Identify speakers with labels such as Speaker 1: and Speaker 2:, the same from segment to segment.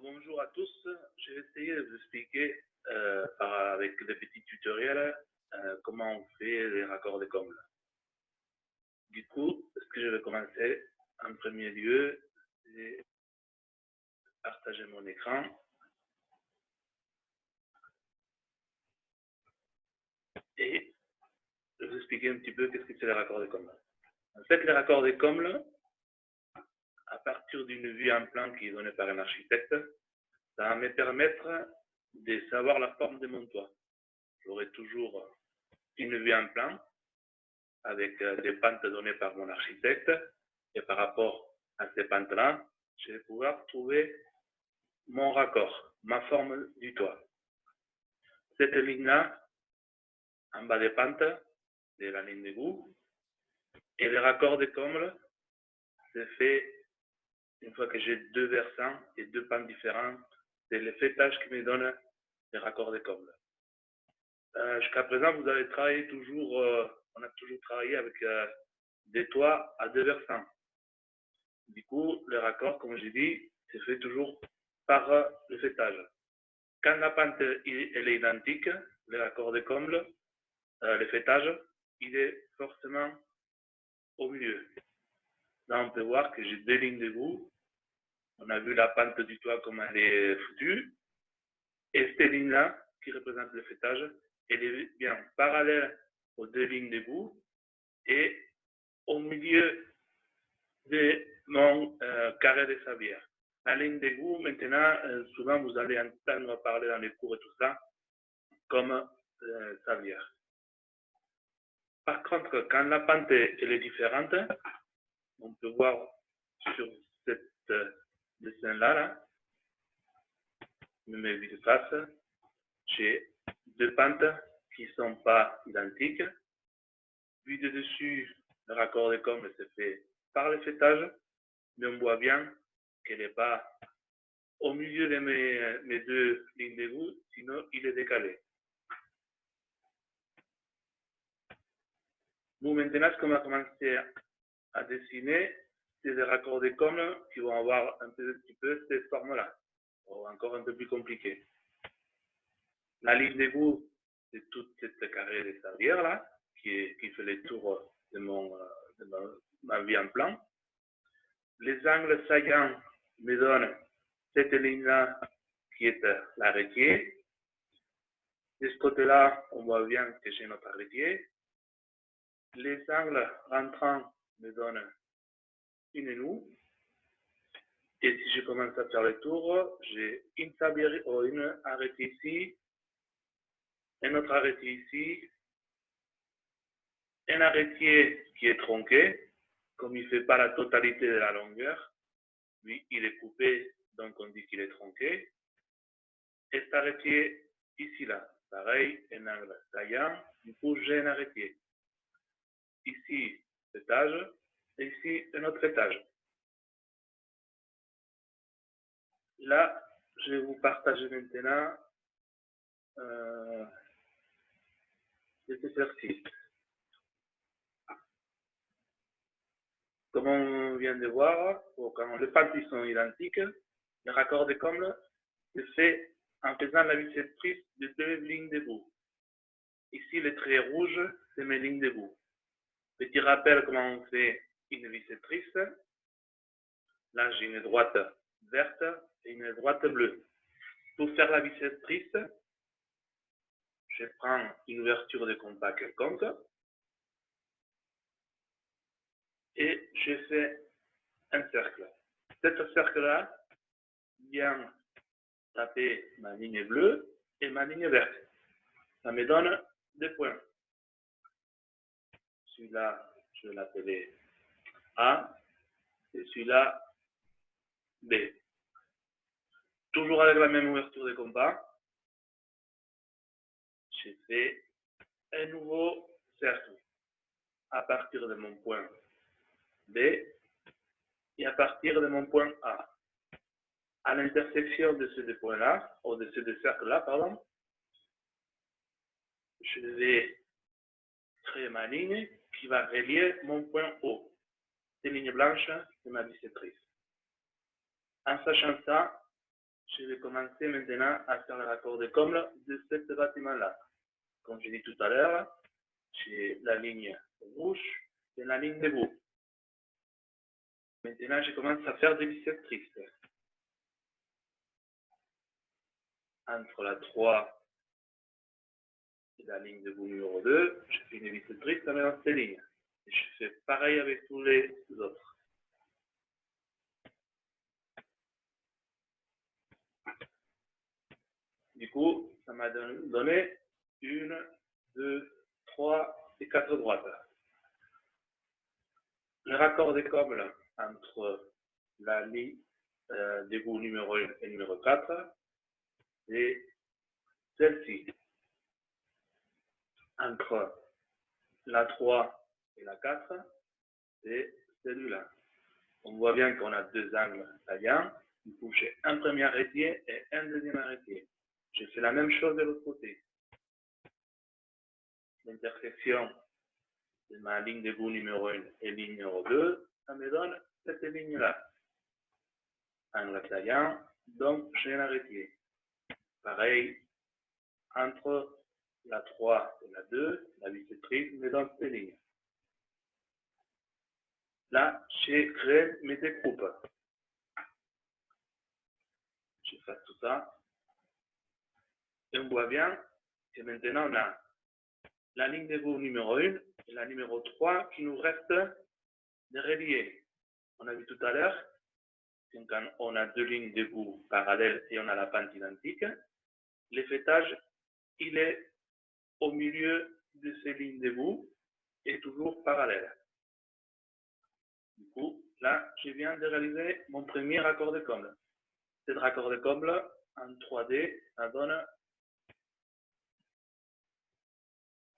Speaker 1: Bonjour à tous. Je vais essayer de vous expliquer avec des petits tutoriels comment on fait les raccords de comble. Du coup, ce que je vais commencer en premier lieu, c'est partager mon écran. Et je vais vous expliquer un petit peu qu'est-ce que c'est les raccords de comble. En fait, les raccords de comble, à partir d'une vue en plan qui est donnée par un architecte, ça va me permettre de savoir la forme de mon toit. J'aurai toujours une vue en plan avec des pentes données par mon architecte, et par rapport à ces pentes-là, je vais pouvoir trouver mon raccord, ma forme du toit. Cette ligne-là, en bas des pentes, c'est la ligne d'égout, et le raccord de comble, c'est fait une fois que j'ai deux versants et deux pentes différentes, c'est le fêtage qui me donne les raccords de comble. Jusqu'à présent, vous avez travaillé toujours, on a toujours travaillé avec des toits à deux versants. Du coup, le raccord, comme j'ai dit, c'est fait toujours par le fêtage. Quand la pente elle est identique, le raccord de comble, le fêtage, il est forcément au milieu. Là, on peut voir que j'ai deux lignes d'égout. On a vu la pente du toit comme elle est foutue. Et cette ligne-là, qui représente le fêtage, elle est bien parallèle aux deux lignes d'égout et au milieu de mon carré de sablière. La ligne d'égout, maintenant, souvent vous allez entendre parler dans les cours et tout ça, comme sablière. Par contre, quand la pente elle est différente, on peut voir sur cette dessin-là, je me mets de face, j'ai deux pentes qui ne sont pas identiques. Vu de dessus, le raccord de comble se fait par le fêtage, mais on voit bien qu'elle n'est pas au milieu de mes deux lignes d'égout, sinon il est décalé. Nous, maintenant, ce qu'on va commencer à dessiner, c'est des raccords de comble qui vont avoir un petit peu cette forme-là, ou encore un peu plus compliqué. La ligne d'égout, c'est toute cette carré de sablière-là, qui fait le tour de ma vie en plan. Les angles saillants me donnent cette ligne-là qui est l'arrêtier. De ce côté-là, on voit bien que j'ai notre arrêtier. Les angles rentrants me donnent une noue. Et si je commence à faire le tour, j'ai une sablière ou une arrêté ici, un autre arrêté ici, un arrêtier qui est tronqué, comme il ne fait pas la totalité de la longueur. Lui, il est coupé, donc on dit qu'il est tronqué. Et cet arrêtier ici-là, pareil, un angle saillant, du coup j'ai un arrêtier. Ici, étage, et ici, un autre étage. Là, je vais vous partager maintenant cet exercice. Comme on vient de voir, quand les pentes sont identiques, le raccord de comble se fait en faisant la bisectrice de deux lignes d'égout. Ici, le trait rouge, c'est mes lignes d'égout. Petit rappel comment on fait une bisectrice. Là, j'ai une droite verte et une droite bleue. Pour faire la bisectrice, je prends une ouverture de compas quelconque et je fais un cercle. Cet cercle-là vient taper ma ligne bleue et ma ligne verte. Ça me donne des points. Celui-là, je vais l'appeler A et celui-là B. Toujours avec la même ouverture de compas, je fais un nouveau cercle à partir de mon point B et à partir de mon point A. À l'intersection de ces deux points-là, ou de ces deux cercles-là, pardon, je vais créer ma ligne qui va relier mon point O. Ces lignes blanches, c'est ma bisectrice. En sachant ça, je vais commencer maintenant à faire le raccord de comble de ce bâtiment-là. Comme je dis tout à l'heure, j'ai la ligne rouge et la ligne debout. Maintenant, je commence à faire des bissectrices. Entre la 3 et la ligne debout numéro 2, je fais une bissectrice dans ces lignes. Et je fais pareil avec tous les autres. Du coup, ça m'a donné 1, 2, 3 et 4 droites. Le raccord des combles entre la ligne debout numéro 1 et numéro 4, c'est celle-ci. Entre la 3 et la 4, c'est celui-là. On voit bien qu'on a deux angles taillants. Du coup, j'ai un premier arrêtier et un deuxième arrêtier. Je fais la même chose de l'autre côté. L'intersection de ma ligne debout numéro 1 et ligne numéro 2, ça me donne cette ligne-là. Angle taillant, donc j'ai un arrêtier. Pareil, entre la 3 et la 2, la bissectrice me donne cette ligne. Là, j'ai créé mes découpes. Je fais tout ça. Et on voit bien que maintenant on a la ligne debout numéro 1 et la numéro 3 qui nous reste de relier. On a vu tout à l'heure que quand on a deux lignes debout parallèles et on a la pente identique, l'effetage, il est au milieu de ces lignes debout et toujours parallèle. Du coup, là, je viens de réaliser mon premier raccord de comble. Cet raccord de comble en 3D, ça donne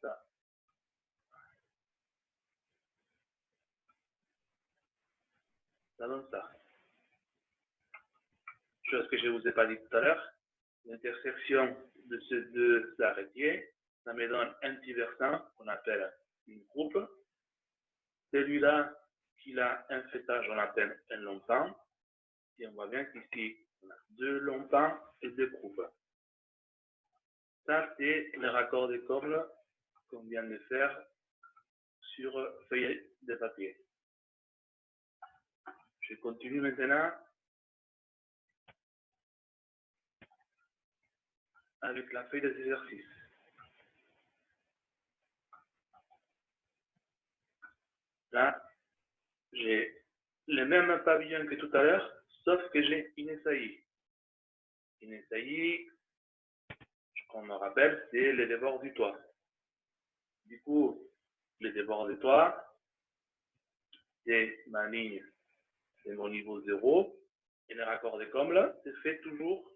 Speaker 1: ça. Ça donne ça. Chose que je ne vous ai pas dit tout à l'heure, l'intersection de ces deux arrêtiers, ça me donne un petit versant qu'on appelle une coupe. Celui-là, qui a un fêtage, on appelle un long pan. Et on voit bien qu'ici, on a deux longs pans et deux coupes. Ça, c'est le raccord de comble qu'on vient de faire sur feuille de papier. Je continue maintenant avec la feuille des exercices. Là, j'ai le même pavillon que tout à l'heure, sauf que j'ai une saillie. Une saillie, qu'on me rappelle, c'est le débord du toit. Du coup, le débord du toit, c'est ma ligne, c'est mon niveau 0, et le raccord de comble, c'est fait toujours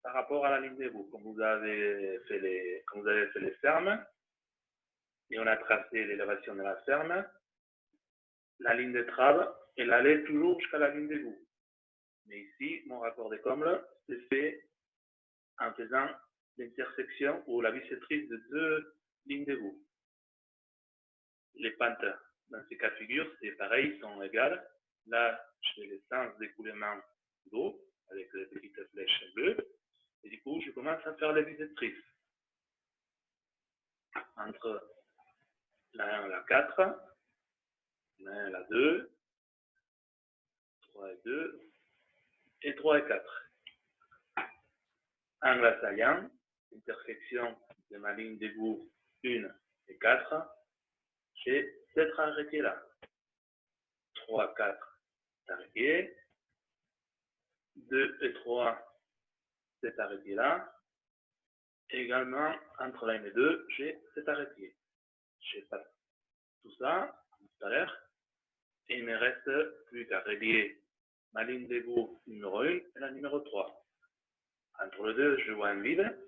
Speaker 1: par rapport à la ligne debout. Comme vous avez fait les fermes, et on a tracé l'élévation de la ferme, la ligne de trave, elle allait toujours jusqu'à la ligne debout. Mais ici, mon raccord de comble, c'est fait en faisant l'intersection ou la bissectrice de deux lignes debout. Les pentes dans ces cas de figure, c'est pareil, sont égales. Là, j'ai le sens d'écoulement d'eau avec les petites flèches bleues. Et du coup, je commence à faire les bissectrices. Entre la 1 et la 4, la 1 et la 2, 3 et 2, et 3 et 4. Angle assaillant, intersection de ma ligne debout 1 et 4, j'ai cet arrêté-là. 3, 4, arrêté. 2 et 3, cet arrêté-là. Également, entre la 1 et 2, j'ai cet arrêté. Je passe tout ça, tout à l'heure, et il ne me reste plus qu'à relier ma ligne debout numéro 1 et la numéro 3. Entre les deux, je vois un vide.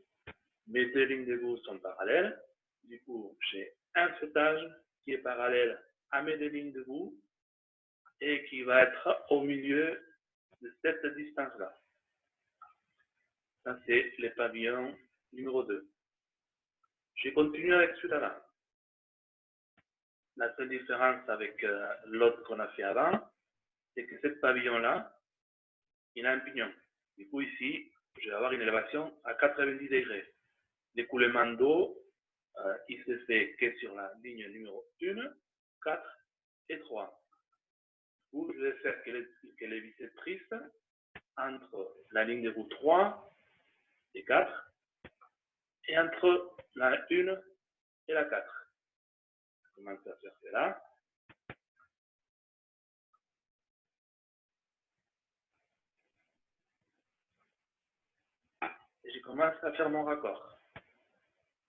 Speaker 1: Mes deux lignes debout sont parallèles. Du coup, j'ai un fêtage qui est parallèle à mes deux lignes debout et qui va être au milieu de cette distance-là. Ça, c'est le pavillon numéro 2. Je continue avec celui-là. La seule différence avec l'autre qu'on a fait avant, c'est que ce pavillon-là, il a un pignon. Du coup, ici, je vais avoir une élévation à 90 degrés. L'écoulement d'eau, il se fait que sur la ligne numéro 1, 4 et 3. Où je vais faire que les bisectrices entre la ligne de bout 3 et 4 et entre la 1 et la 4. Je commence à faire cela. Et je commence à faire mon raccord.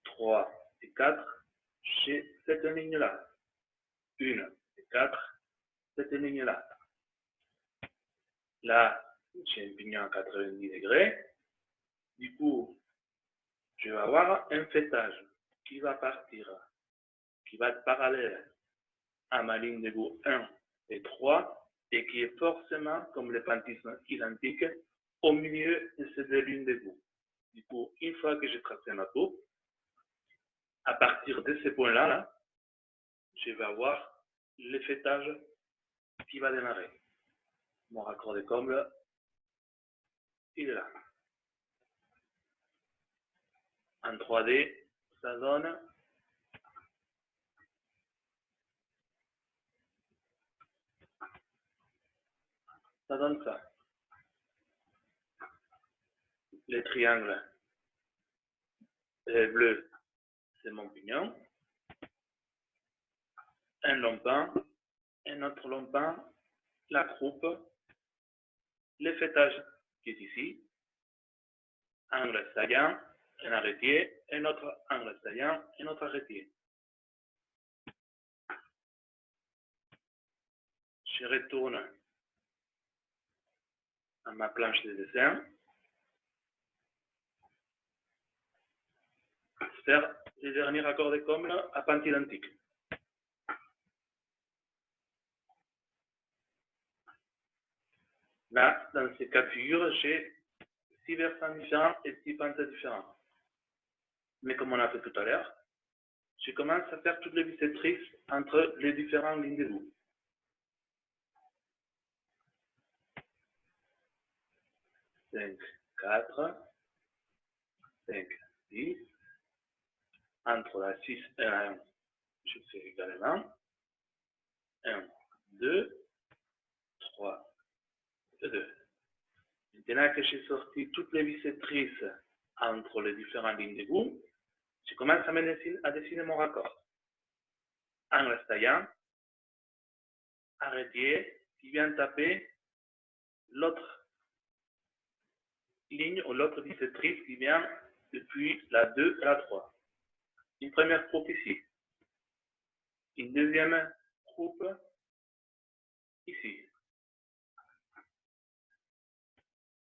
Speaker 1: 3 et 4 chez cette ligne-là. 1 et 4, cette ligne-là. Là, j'ai un pignon à 90 degrés. Du coup, je vais avoir un fêtage qui va partir, qui va être parallèle à ma ligne de bout 1 et 3 et qui est forcément, comme les pentes sont identiques, au milieu de ces deux lignes de bout. Du coup, une fois que j'ai tracé ma peau, à partir de ces points-là, là, je vais avoir le fêtage qui va démarrer. Mon raccord de comble, il est là. En 3D, ça donne ça. Les triangles bleus, c'est mon pignon. Un long pan, un autre long pan, la croupe, le fêtage qui est ici, angle saillant, un arrêtier, un autre angle saillant, un autre arrêtier. Je retourne à ma planche de dessin. Faire les derniers raccords de comble à pente identique. Là, dans ces cas de figure, j'ai 6 versants différents et 6 pentes différentes. Mais comme on a fait tout à l'heure, je commence à faire toutes les bisectrices entre les différentes lignes de bout. 5, 4, 5, 6. Entre la 6 et la 1, je fais également 1, 2, 3 et 2. Maintenant que j'ai sorti toutes les bisectrices entre les différentes lignes de bout, je commence à dessiner mon raccord. Angle saillant, arrêtier qui vient taper l'autre ligne ou l'autre bisectrice qui vient depuis la 2 à la 3. Une première croupe ici. Une deuxième croupe ici.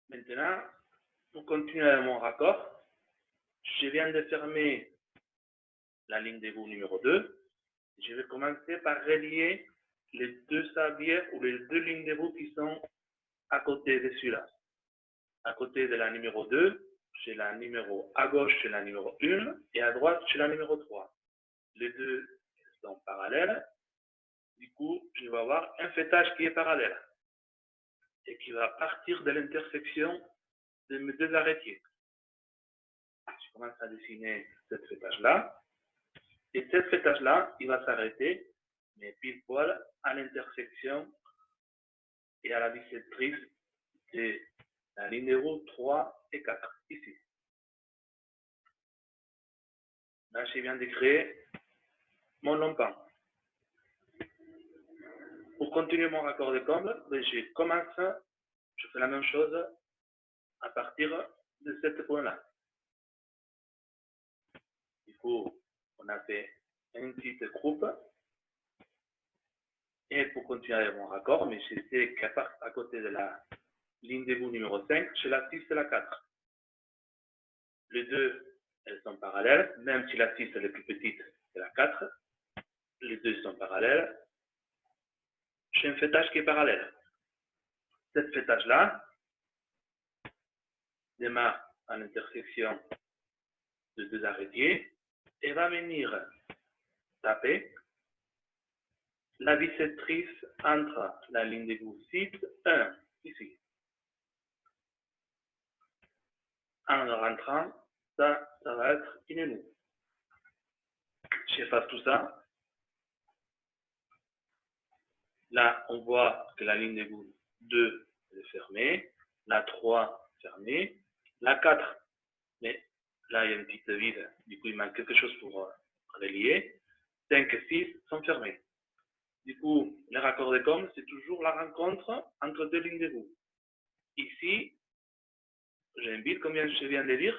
Speaker 1: Maintenant, pour continuer avec mon raccord, je viens de fermer la ligne de bout numéro 2. Je vais commencer par relier les deux sablières ou les deux lignes de bout qui sont à côté de celui-là. À côté de la numéro 2, j'ai la numéro à gauche, c'est la numéro 1 et à droite, c'est la numéro 3. Les deux sont parallèles. Du coup, je vais avoir un fêtage qui est parallèle et qui va partir de l'intersection de mes deux arrêtiers. Je commence à dessiner cette fêtage-là. Et cette fêtage-là, il va s'arrêter, mais pile poil à l'intersection et à la bisectrice de la ligne de roue 3 et 4, ici. Là, je viens de créer mon long pan. Pour continuer mon raccord de comble, je fais la même chose à partir de ce point-là. Du coup, on a fait une petite groupe. Et pour continuer avec mon raccord, mais je sais qu'à côté de la ligne de bout numéro 5, j'ai la 6 et la 4. Les deux, elles sont parallèles, même si la 6 est la plus petite que la 4. Les deux sont parallèles. J'ai un fêtage qui est parallèle. Cette fêtage-là démarre à l'intersection de deux arrêtiers et va venir taper la bisectrice entre la ligne de bout 6 et 1, ici. En rentrant, ça va être une nous. J'efface tout ça. Là, on voit que la ligne d'égout 2 est fermée, la 3 fermée, la 4, mais là, il y a une petite vide, du coup, il manque quelque chose pour relier. 5 et 6 sont fermés. Du coup, le raccord de com, c'est toujours la rencontre entre deux lignes d'égout. Ici, j'ai un bit, comme je viens de dire,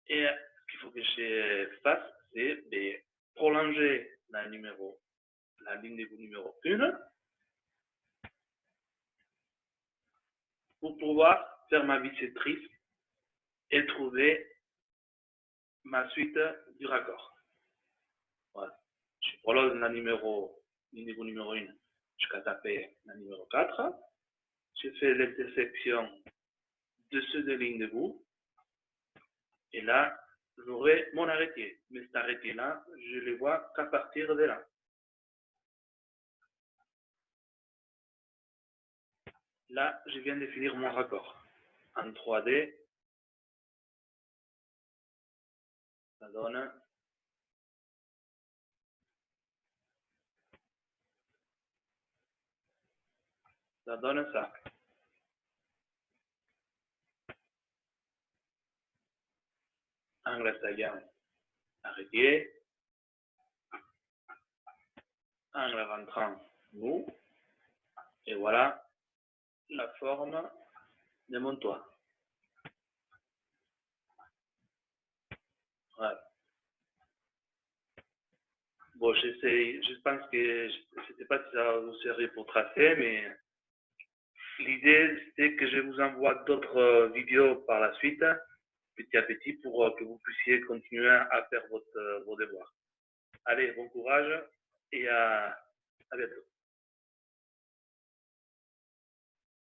Speaker 1: et ce qu'il faut que je fasse, c'est de prolonger la ligne d'égout numéro 1 pour pouvoir faire ma bisectrice et trouver ma suite du raccord. Voilà. Je prolonge la ligne d'égout numéro 1 jusqu'à taper la numéro 4. Je fais l'intersection de ces deux lignes d'égout. Et là, j'aurai mon arrêté. Mais cet arrêté-là, je ne le vois qu'à partir de là. Là, je viens de finir mon raccord. En 3D, ça donne ça. Angle saillant, arrêté. Angle rentrant, nous. Et voilà la forme de mon toit. Voilà. Bon, je pense que je ne sais pas si ça vous servir pour tracer, mais l'idée, c'est que je vous envoie d'autres vidéos par la suite, petit à petit, pour que vous puissiez continuer à faire vos devoirs. Allez, bon courage et à bientôt.